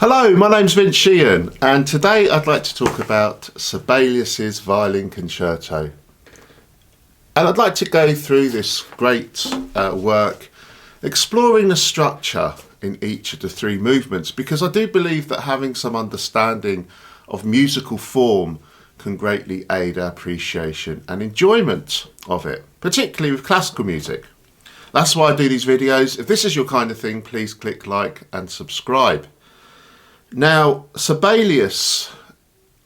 Hello, my name's Vince Sheehan, and today I'd like to talk about Sibelius's Violin Concerto. And I'd like to go through this great work, exploring the structure in each of the three movements, because I do believe that having some understanding of musical form can greatly aid our appreciation and enjoyment of it, particularly with classical music. That's why I do these videos. If this is your kind of thing, please click like and subscribe. Now, Sibelius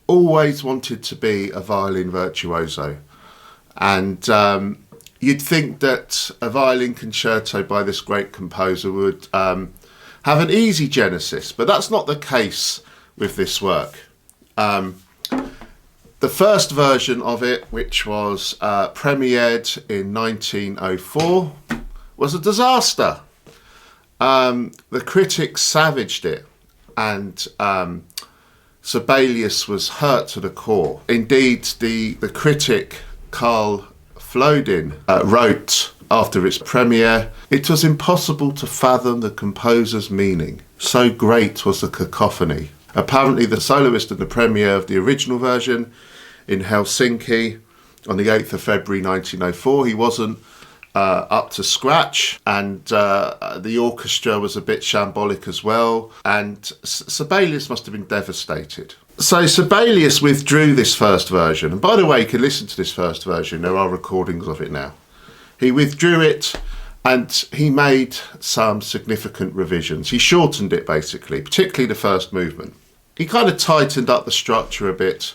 always wanted to be a violin virtuoso, and you'd think that a violin concerto by this great composer would have an easy genesis, but that's not the case with this work. The first version of it, which was premiered in 1904, was a disaster. The critics savaged it, and Sibelius was hurt to the core. Indeed, the critic Carl Flodin wrote after its premiere, "It was impossible to fathom the composer's meaning. So great was the cacophony." Apparently the soloist in the premiere of the original version in Helsinki on the 8th of February 1904, he wasn't up to scratch, and the orchestra was a bit shambolic as well, and Sibelius must have been devastated. So Sibelius withdrew this first version, and by the way, you can listen to this first version, there are recordings of it now. He withdrew it and he made some significant revisions. He shortened it basically, particularly the first movement. He kind of tightened up the structure a bit,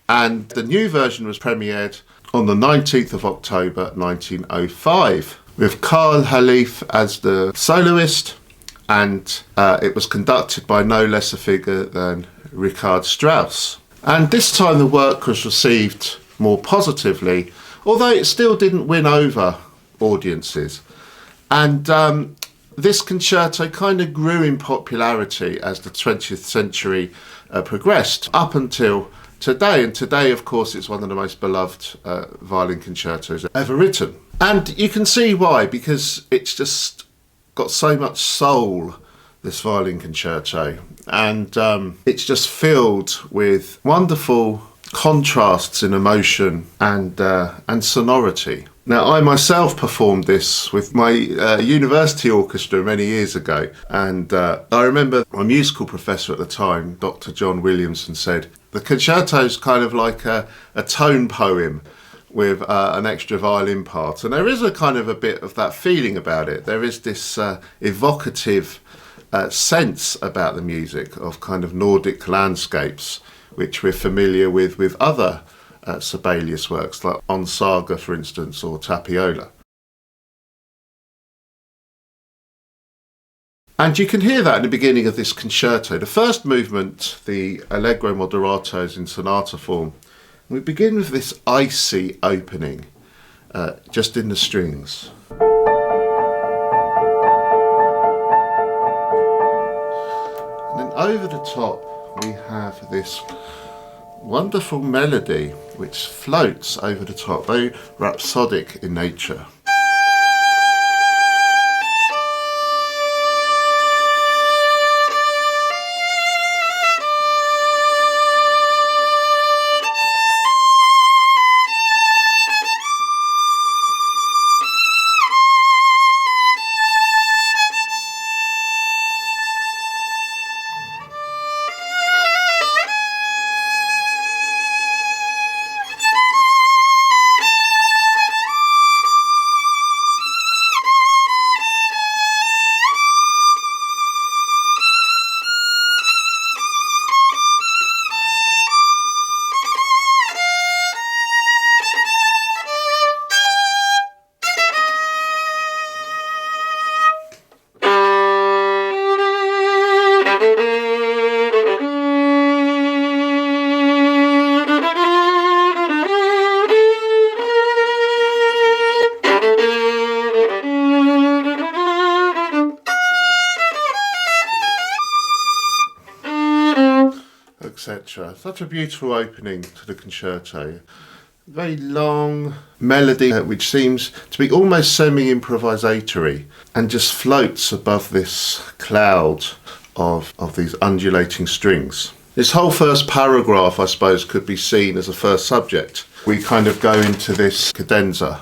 and the new version was premiered on the 19th of October 1905 with Carl Halef as the soloist, and it was conducted by no less a figure than Richard Strauss. And this time the work was received more positively, although it still didn't win over audiences. And this concerto kind of grew in popularity as the 20th century progressed up until today, and today of course it's one of the most beloved violin concertos ever written. And you can see why, because it's just got so much soul, this violin concerto, and it's just filled with wonderful contrasts in emotion and sonority. Now, I myself performed this with my university orchestra many years ago, and I remember my musical professor at the time, Dr. John Williamson, said, "The concerto is kind of like a tone poem with an extra violin part." And there is a kind of a bit of that feeling about it. There is this evocative sense about the music of kind of Nordic landscapes, which we're familiar with other Sibelius works, like On Saga, for instance, or Tapiola. And you can hear that in the beginning of this concerto. The first movement, the Allegro Moderato, is in sonata form. We begin with this icy opening, just in the strings. And then over the top we have this wonderful melody which floats over the top, very rhapsodic in nature. etc. Such a beautiful opening to the concerto. Very long melody which seems to be almost semi-improvisatory and just floats above this cloud of these undulating strings. This whole first paragraph, I suppose, could be seen as a first subject. We kind of go into this cadenza.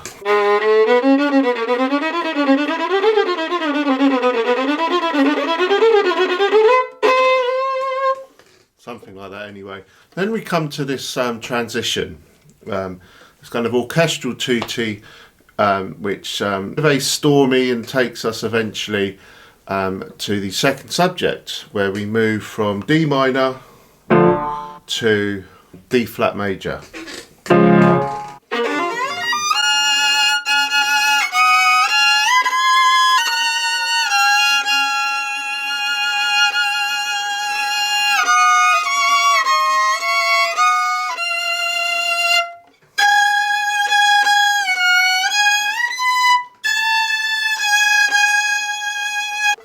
Something like that anyway. Then we come to this transition. This kind of orchestral tutti, which is very stormy and takes us eventually to the second subject, where we move from D minor to D flat major.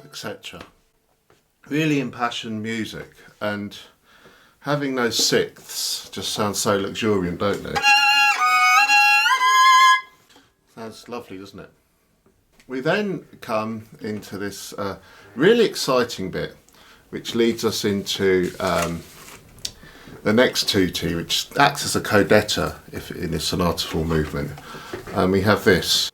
Etc. Really impassioned music, and having those sixths just sounds so luxuriant, don't they? Sounds lovely, doesn't it? We then come into this really exciting bit, which leads us into the next tutti, which acts as a codetta in this sonata movement. And we have this.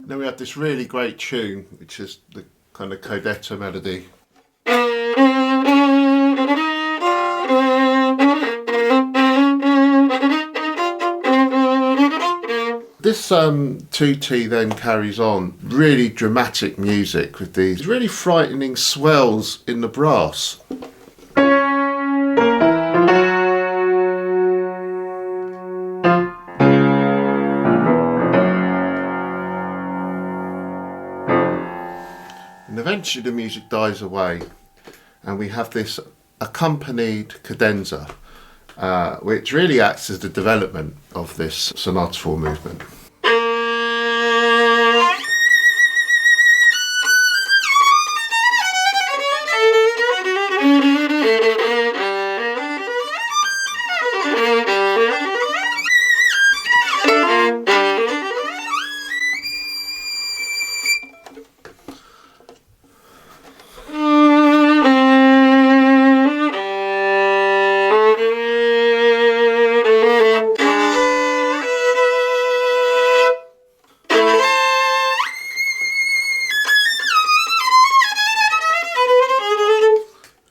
Then we have this really great tune, which is the kind of Codetta melody. This tutti then carries on really dramatic music with these really frightening swells in the brass. And eventually the music dies away and we have this accompanied cadenza, which really acts as the development of this sonata movement.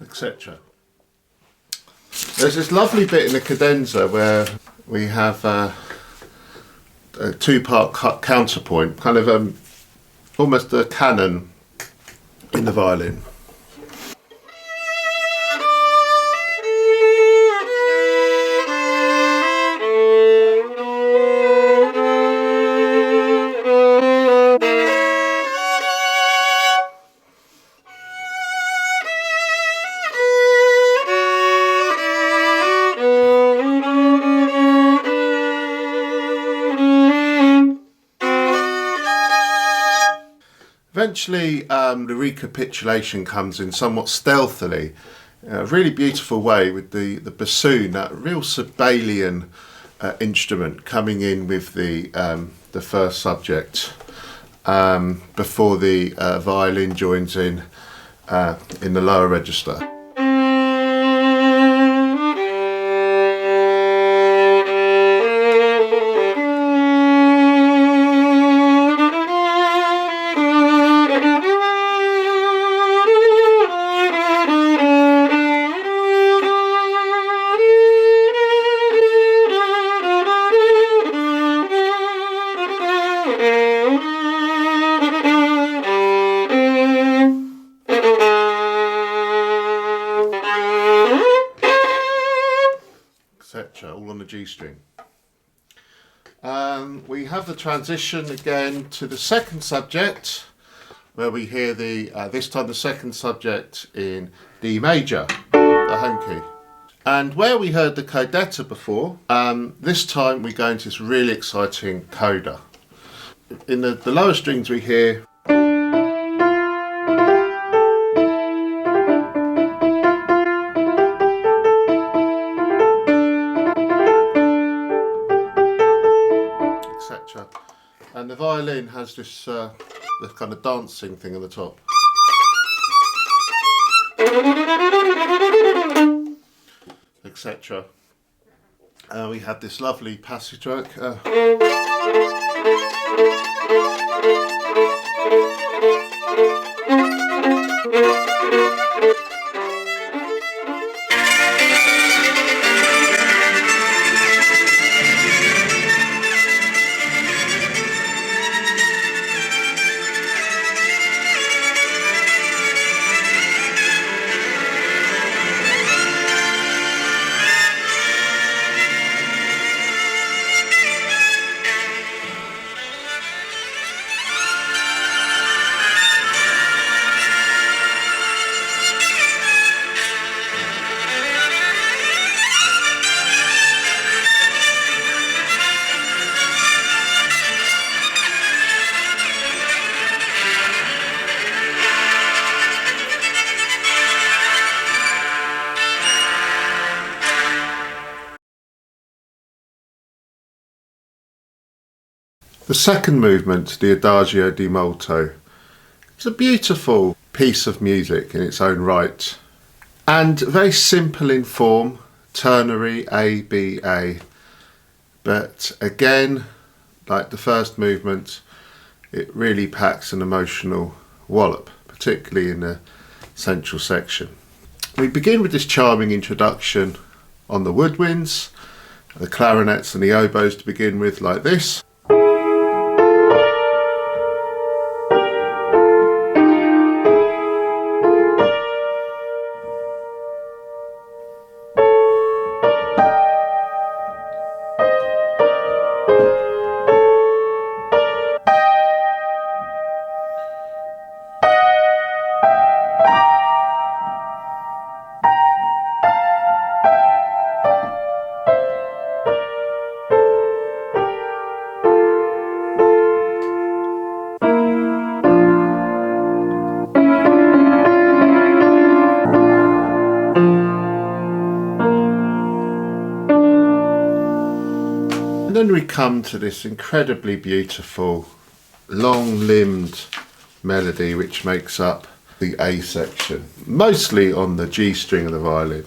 Etc. There's this lovely bit in the cadenza where we have a two-part counterpoint, kind of almost a canon in the violin. Eventually, the recapitulation comes in somewhat stealthily, a really beautiful way with the bassoon, that real Sibelian instrument coming in with the first subject before the violin joins in the lower register. All on the G string. We have the transition again to the second subject, where we hear this time the second subject in D major, the home key. And where we heard the Codetta before, this time we go into this really exciting Coda. In the lower strings we hear And the violin has this kind of dancing thing on the top. Etc. We had this lovely passage work. The second movement, the Adagio di Molto, is a beautiful piece of music in its own right, and very simple in form, ternary A, B, A. But again, like the first movement, it really packs an emotional wallop, particularly in the central section. We begin with this charming introduction on the woodwinds, the clarinets and the oboes to begin with, like this. And then we come to this incredibly beautiful, long-limbed melody which makes up the A section, mostly on the G string of the violin.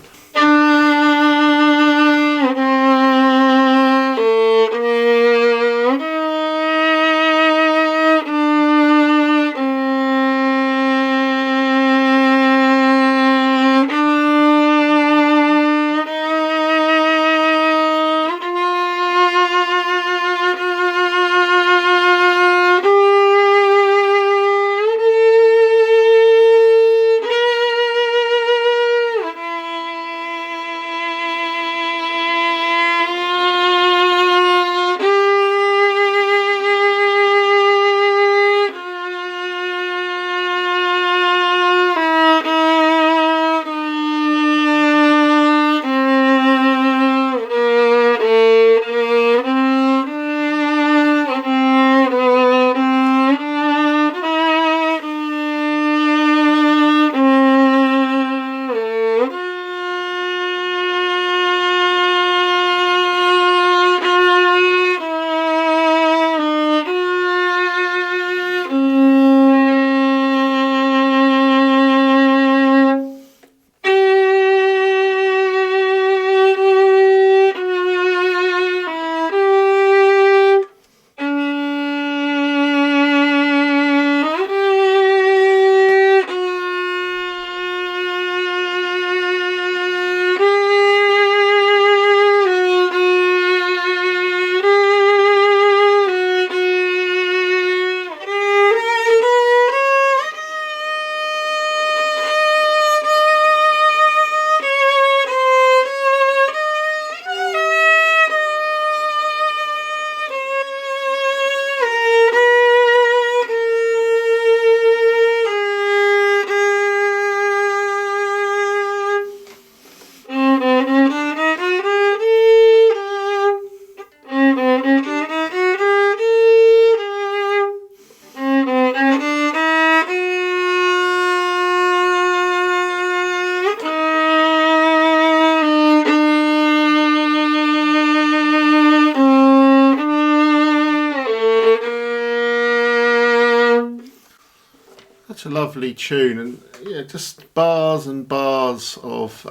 lovely tune, and just bars and bars of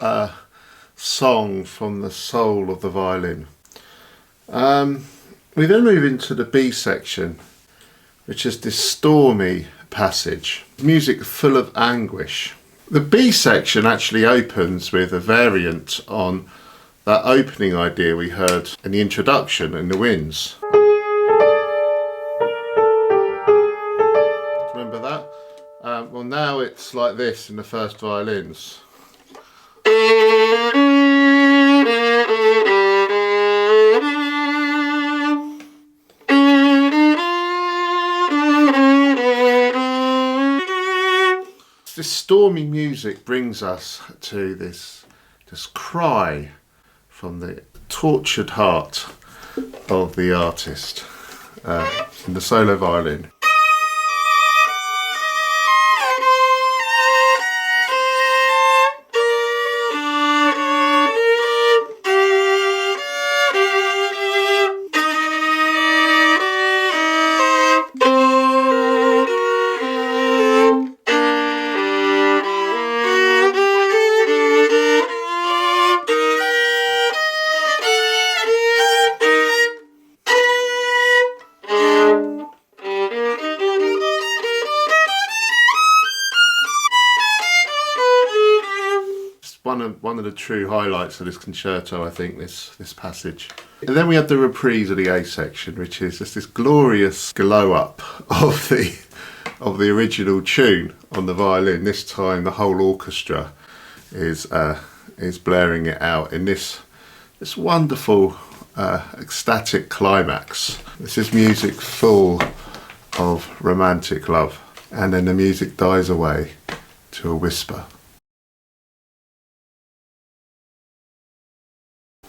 song from the soul of the violin. We then move into the B section, which is this stormy passage, music full of anguish. The B section actually opens with a variant on that opening idea we heard in the introduction in the winds. Remember that? Well, now it's like this in the first violins. This stormy music brings us to this cry from the tortured heart of the artist in the solo violin. One of the true highlights of this concerto, I think, this passage. And then we have the reprise of the A section, which is just this glorious glow up of the original tune on the violin. This time, the whole orchestra is blaring it out in this wonderful ecstatic climax. This is music full of romantic love, and then the music dies away to a whisper.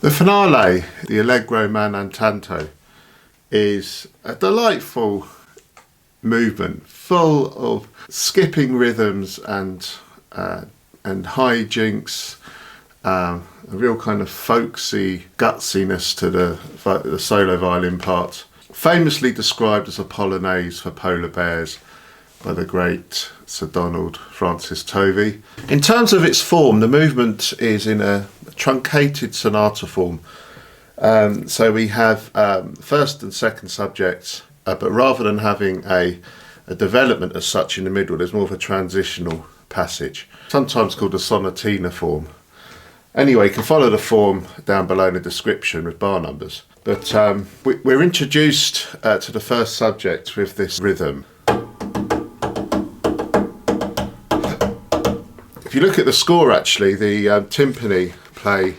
The finale, the Allegro mantanto, is a delightful movement full of skipping rhythms and hijinks, a real kind of folksy gutsiness to the solo violin part, famously described as a polonaise for polar bears by the great Sir Donald Francis Tovey. In terms of its form, the movement is in a truncated sonata form. So we have first and second subjects, but rather than having a development as such in the middle, there's more of a transitional passage, sometimes called a sonatina form. Anyway, you can follow the form down below in the description with bar numbers. But we're introduced to the first subject with this rhythm. If you look at the score, actually, the timpani play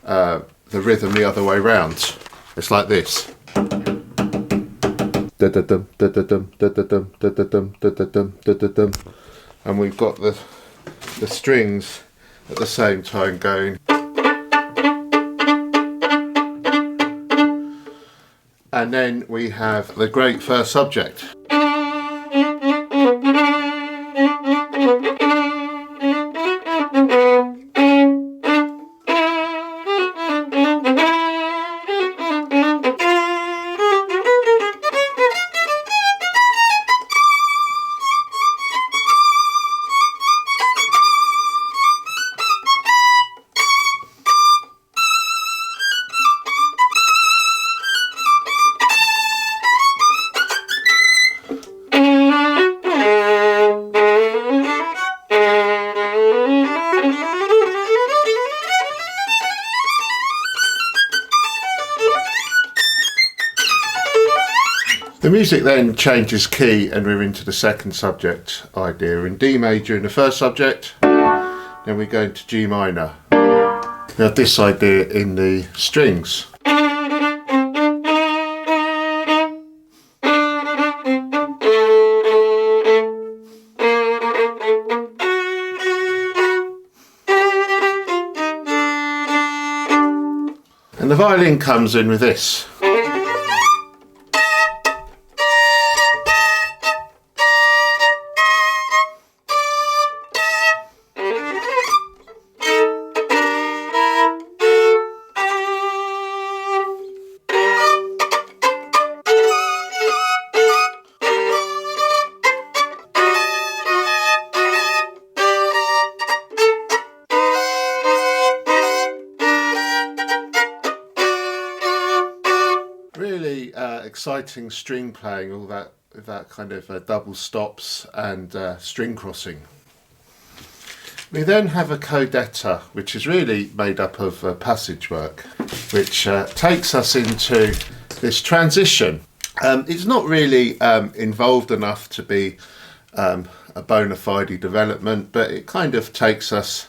the rhythm the other way round. It's like this. And we've got the strings at the same time going. And then we have the great first subject. The music then changes key and we're into the second subject idea. In D major in the first subject, then we go into G minor. We have this idea in the strings. And the violin comes in with this. exciting string playing, all that with that kind of double stops and string crossing. We then have a Codetta, which is really made up of passage work, which takes us into this transition. It's not really involved enough to be a bona fide development, but it kind of takes us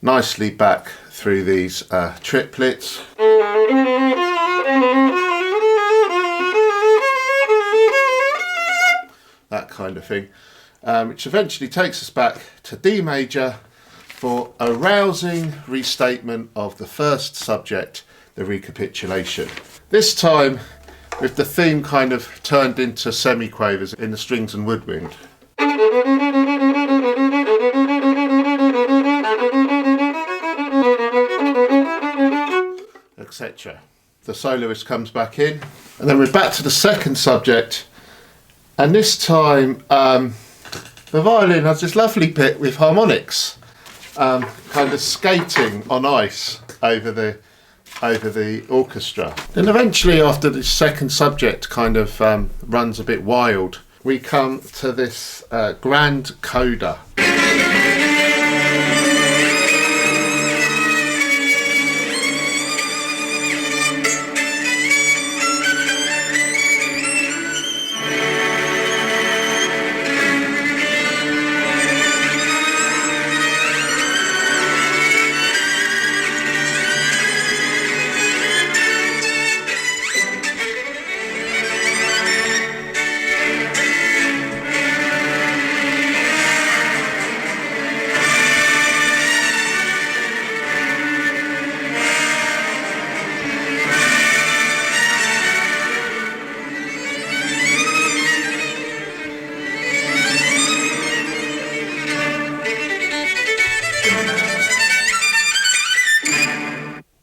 nicely back through these triplets. That kind of thing, which eventually takes us back to D major for a rousing restatement of the first subject, the recapitulation. This time with the theme kind of turned into semiquavers in the strings and woodwind. Etc. The soloist comes back in, and then we're back to the second subject, and this time the violin has this lovely bit with harmonics, kind of skating on ice over the orchestra. Then eventually, after this second subject kind of runs a bit wild, we come to this grand coda.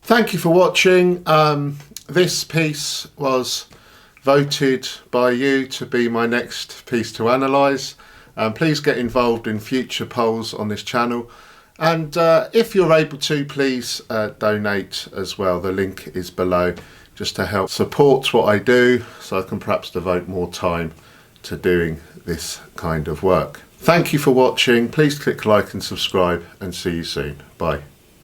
Thank you for watching. This piece was voted by you to be my next piece to analyse. Please get involved in future polls on this channel, and if you're able to, please donate as well. The link is below, just to help support what I do, so I can perhaps devote more time to doing this kind of work. Thank you for watching. Please click like and subscribe, and see you soon. Bye.